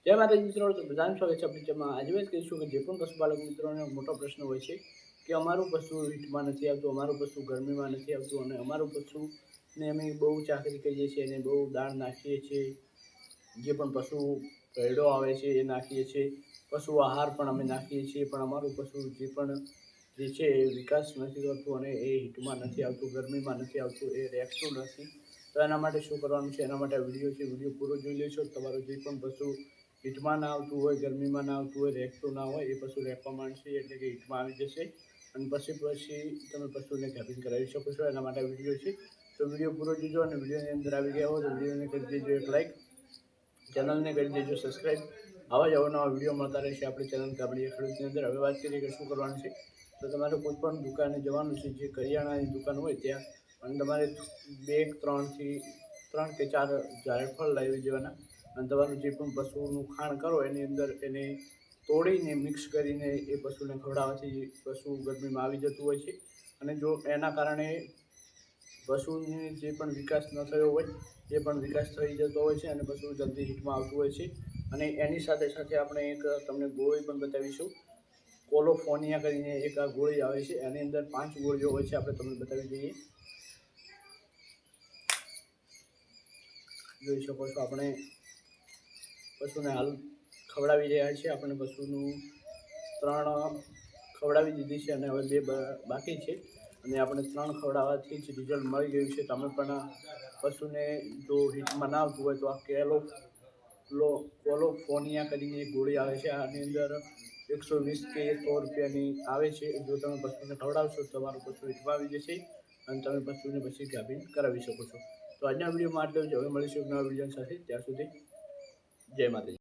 જય માતાજી મિત્રો, તો બધાનું સ્વાગત છે આપણી ચેનલમાં. આજે વાત કરીશું કે જે પણ પશુપાલક મિત્રોને મોટો પ્રશ્ન હોય છે કે અમારું પશુ હીટમાં નથી આવતું, અમારું પશુ ગરમીમાં નથી આવતું, અને અમારું પશુને અમે બહુ ચાકરી કરીએ છીએ અને બહુ દાણ નાખીએ છીએ, જે પણ પશુ ભેડો આવે છે એ નાખીએ છીએ, પશુ આહાર પણ અમે નાખીએ છીએ, પણ અમારું પશુ જે છે એ વિકાસ નથી કરતું અને એ હીટમાં નથી આવતું, ગરમીમાં નથી આવતું, એ રહેતું નથી. તો એના માટે શું કરવાનું છે, એના માટે વિડીયો છે, વિડીયો પૂરો જોઈ લેશો. તમારું જે પણ પશુ હીટમાં ના આવતું હોય, ગરમીમાં ના આવતું હોય, રહેતું ના હોય, એ પશુ રહેવા માંડશે એટલે કે હીટમાં આવી જશે, અને પછી તમે પશુને ગાભીન કરાવી શકો છો. એના માટે વિડીયો છે, તો વિડીયો પૂરો જોજો. અને વિડીયોની અંદર આવી ગયા હોય તો વિડીયોને કરી દેજો એક લાઈક, ચેનલને કરી દેજો સબસ્ક્રાઈબ. આવા જ અવનવા વિડીયો મળતા રહેશે આપણી ચેનલ ગાબડી ખેડૂતની અંદર. હવે વાત કરીએ કે શું કરવાનું છે. તો તમારે કોઈ પણ દુકાને જવાનું છે, જે કરિયાણાની દુકાન હોય ત્યાં, અને તમારે 3 કે 4 જાયફળ લાવી દેવાના, અને તમારું જે પણ પશુનું ખાણ કરો એની અંદર એને તોડીને મિક્સ કરીને એ પશુને ખવડાવવાથી પશુ ગરમીમાં આવી જતું હોય છે. અને જો એના કારણે પશુને જે પણ વિકાસ ન થયો હોય એ પણ વિકાસ થઈ જતો હોય છે, અને પશુ જલ્દી હીટમાં આવતું હોય છે. અને એની સાથે સાથે આપણે એક તમને ગોળી પણ બતાવીશું, કોલોફોનિયા કરીને એક આ ગોળી આવે છે, એની અંદર 5 ગોળીઓ હોય છે. આપણે તમને બતાવી દઈએ, જોઈ શકો છો. આપણે પશુને હાલ ખવડાવી રહ્યા છીએ. આપણે પશુનું 3 ખવડાવી દીધી છે અને હવે 2 બાકી છે, અને આપણે 3 ખવડાવવાથી જ રિઝલ્ટ મળી ગયું છે. તમે પણ પશુને જો હીટમાં ના આવતું હોય તો આ કોલોફોનિયા કરીને એક ગોળી આવે છે, આની અંદર 120 કે 100 રૂપિયાની આવે છે. જો તમે પશુને ખવડાવશો તો તમારું પશુ હીટમાં આવી જશે, અને તમે પશુને પછી ગાભીન કરાવી શકો છો. તો આજના વિડીયોમાં આટલું જ. હવે મળીશું નવા વિડીયો સાથે. ત્યાં સુધી જય માતાજી.